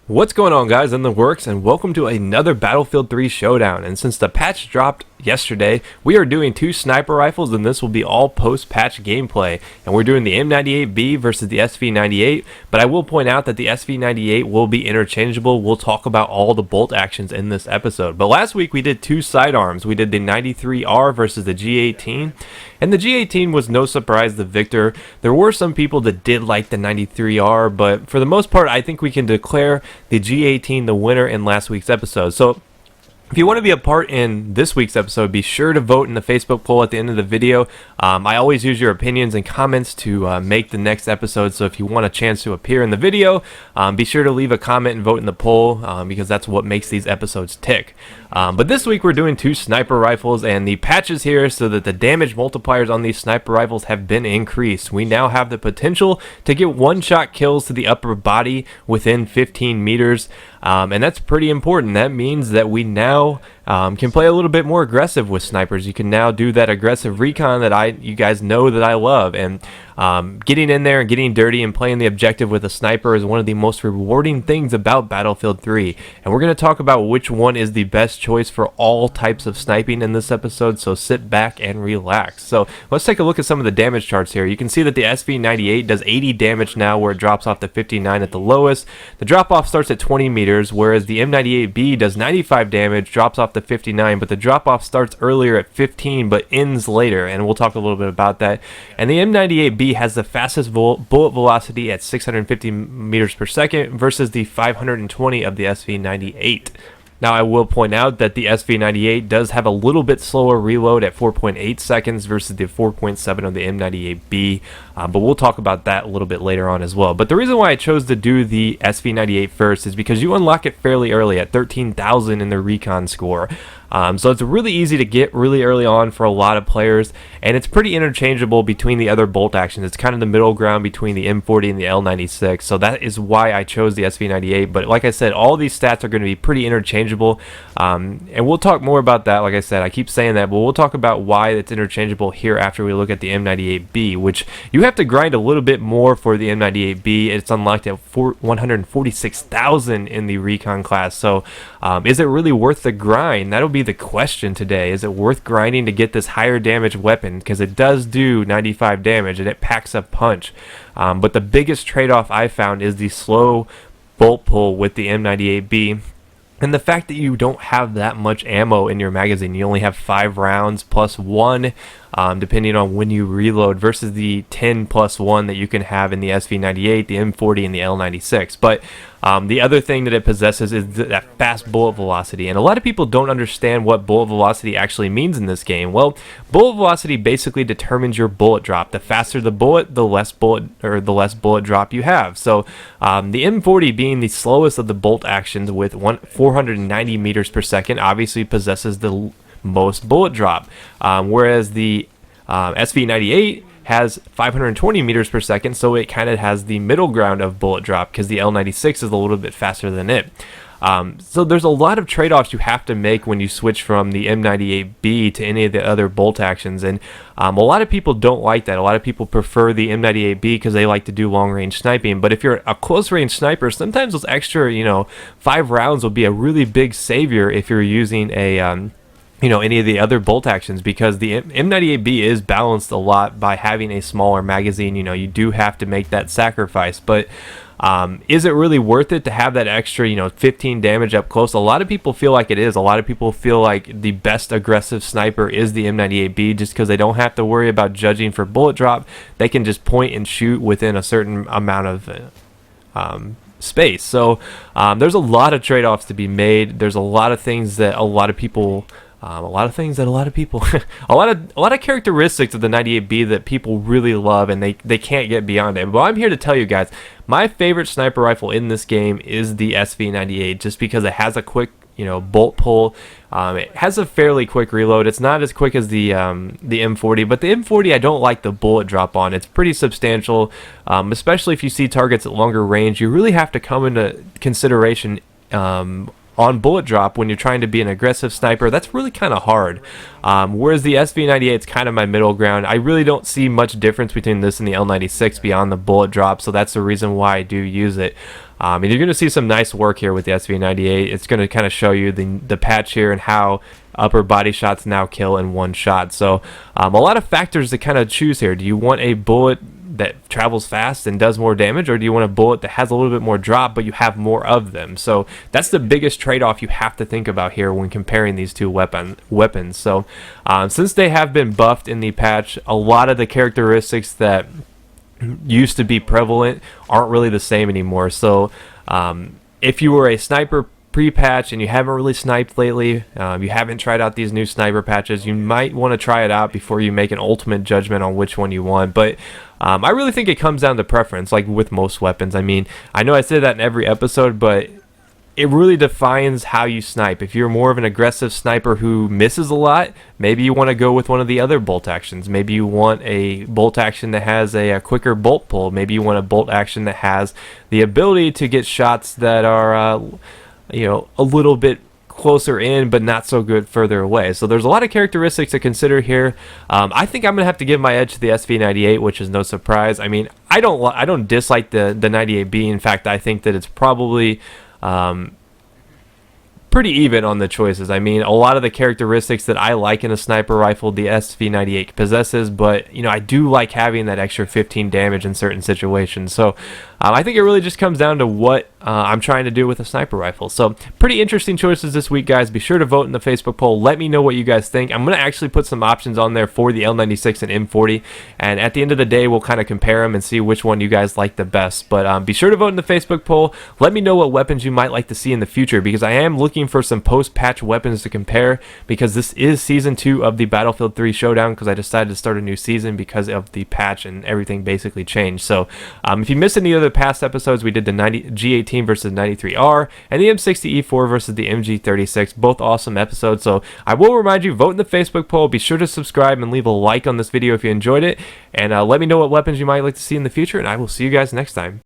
What's going on, guys? In the works, and welcome to another Battlefield 3 Showdown. And since the patch dropped yesterday, we are doing two sniper rifles, and this will be all post-patch gameplay. And we're doing the M98B versus the SV98, but I will point out that the SV98 will be interchangeable. We'll talk about all the bolt actions in this episode. But last week we did two sidearms. We did the 93R versus the G18, and the G18 was no surprise the victor. There were some people that did like the 93R, but for the most part, I think we can declare the G18 the winner in last week's episode. So if you want to be a part in this week's episode, be sure to vote in the Facebook poll at the end of the video. I always use your opinions and comments to make the next episode, so if you want a chance to appear in the video, be sure to leave a comment and vote in the poll, because that's what makes these episodes tick. But this week we're doing two sniper rifles, and the patch is here so that the damage multipliers on these sniper rifles have been increased. We now have the potential to get one-shot kills to the upper body within 15 meters, and that's pretty important. That means that we now can play a little bit more aggressive with snipers. You can now do that aggressive recon that you guys know that I love, and getting in there and getting dirty and playing the objective with a sniper is one of the most rewarding things about Battlefield 3. And we're going to talk about which one is the best choice for all types of sniping in this episode, so sit back and relax. So let's take a look at some of the damage charts here. You can see that the SV98 does 80 damage now, where it drops off to 59 at the lowest. The drop off starts at 20 meters, whereas the M98B does 95 damage, drops off to 59, but the drop off starts earlier at 15 but ends later, and we'll talk a little bit about that. And the M98B has the fastest bullet velocity at 650 meters per second versus the 520 of the SV98. Now, I will point out that the SV98 does have a little bit slower reload at 4.8 seconds versus the 4.7 of the M98B, but we'll talk about that a little bit later on as well. But the reason why I chose to do the SV98 first is because you unlock it fairly early at 13,000 in the recon score. So it's really easy to get really early on for a lot of players, and it's pretty interchangeable between the other bolt actions. It's kind of the middle ground between the M40 and the L96, so that is why I chose the SV98. But like I said, all these stats are going to be pretty interchangeable, and we'll talk more about that. Like I said, I keep saying that, but we'll talk about why it's interchangeable here after we look at the M98B, which you have to grind a little bit more for the M98B. It's unlocked at 146,000 in the recon class, so is it really worth the grind? That'll be the question today. Is it worth grinding to get this higher damage weapon? Because it does do 95 damage and it packs a punch. But the biggest trade-off I found is the slow bolt pull with the M98B. And the fact that you don't have that much ammo in your magazine. You only have 5 rounds plus 1, depending on when you reload, versus the 10 plus 1 that you can have in the SV98, the M40, and the L96. But the other thing that it possesses is that fast bullet velocity. And a lot of people don't understand what bullet velocity actually means in this game. Well, bullet velocity basically determines your bullet drop. The faster the bullet, the less bullet drop you have. So the M40, being the slowest of the bolt actions with 490 meters per second, obviously possesses the most bullet drop, whereas the SV98 has 520 meters per second, so it kind of has the middle ground of bullet drop because the L96 is a little bit faster than it. So there's a lot of trade-offs you have to make when you switch from the M98B to any of the other bolt actions, and a lot of people don't like that. A lot of people prefer the M98B because they like to do long-range sniping, but if you're a close-range sniper, sometimes those extra 5 rounds will be a really big savior if you're using a any of the other bolt actions, because the M98B is balanced a lot by having a smaller magazine. You do have to make that sacrifice, but is it really worth it to have that extra 15 damage up close? A lot of people feel like it is. A lot of people feel like the best aggressive sniper is the M98B, just because they don't have to worry about judging for bullet drop. They can just point and shoot within a certain amount of space. So there's a lot of trade-offs to be made. There's a lot of things that a lot of characteristics of the 98B that people really love, and they can't get beyond it. But I'm here to tell you guys, my favorite sniper rifle in this game is the SV98, just because it has a quick bolt pull. It has a fairly quick reload. It's not as quick as the M40, but the M40 I don't like the bullet drop on. It's pretty substantial, especially if you see targets at longer range. You really have to come into consideration on bullet drop when you're trying to be an aggressive sniper. That's really kind of hard. Whereas the SV98 is kind of my middle ground. I really don't see much difference between this and the L96 beyond the bullet drop, so that's the reason why I do use it. And you're going to see some nice work here with the SV98. It's going to kind of show you the patch here and how upper body shots now kill in one shot. So a lot of factors to kind of choose here. Do you want a bullet that travels fast and does more damage, or do you want a bullet that has a little bit more drop but you have more of them? So that's the biggest trade-off you have to think about here when comparing these two weapons. So since they have been buffed in the patch, a lot of the characteristics that used to be prevalent aren't really the same anymore. So if you were a sniper pre-patch and you haven't really sniped lately, you haven't tried out these new sniper patches, you might want to try it out before you make an ultimate judgment on which one you want. But I really think it comes down to preference, like with most weapons. I mean, I know I say that in every episode, but it really defines how you snipe. If you're more of an aggressive sniper who misses a lot, maybe you want to go with one of the other bolt actions. Maybe you want a bolt action that has a quicker bolt pull. Maybe you want a bolt action that has the ability to get shots that are a little bit closer in but not so good further away. So there's a lot of characteristics to consider here. I think I'm gonna have to give my edge to the SV98, which is no surprise. I mean, I don't dislike the 98B. In fact, I think that it's probably pretty even on the choices. I mean, a lot of the characteristics that I like in a sniper rifle, the SV98 possesses, but I do like having that extra 15 damage in certain situations. So I think it really just comes down to what I'm trying to do with a sniper rifle. So pretty interesting choices this week, guys. Be sure to vote in the Facebook poll. Let me know what you guys think. I'm going to actually put some options on there for the L96 and M40, and at the end of the day, we'll kind of compare them and see which one you guys like the best. But be sure to vote in the Facebook poll. Let me know what weapons you might like to see in the future, because I am looking for some post-patch weapons to compare, because this is Season 2 of the Battlefield 3 Showdown, because I decided to start a new season because of the patch and everything basically changed. So if you missed any other past episodes, we did the G18 versus 93R and the M60E4 versus the MG36, both awesome episodes. So I will remind you, vote in the Facebook poll. Be sure to subscribe and leave a like on this video if you enjoyed it, and let me know what weapons you might like to see in the future, and I will see you guys next time.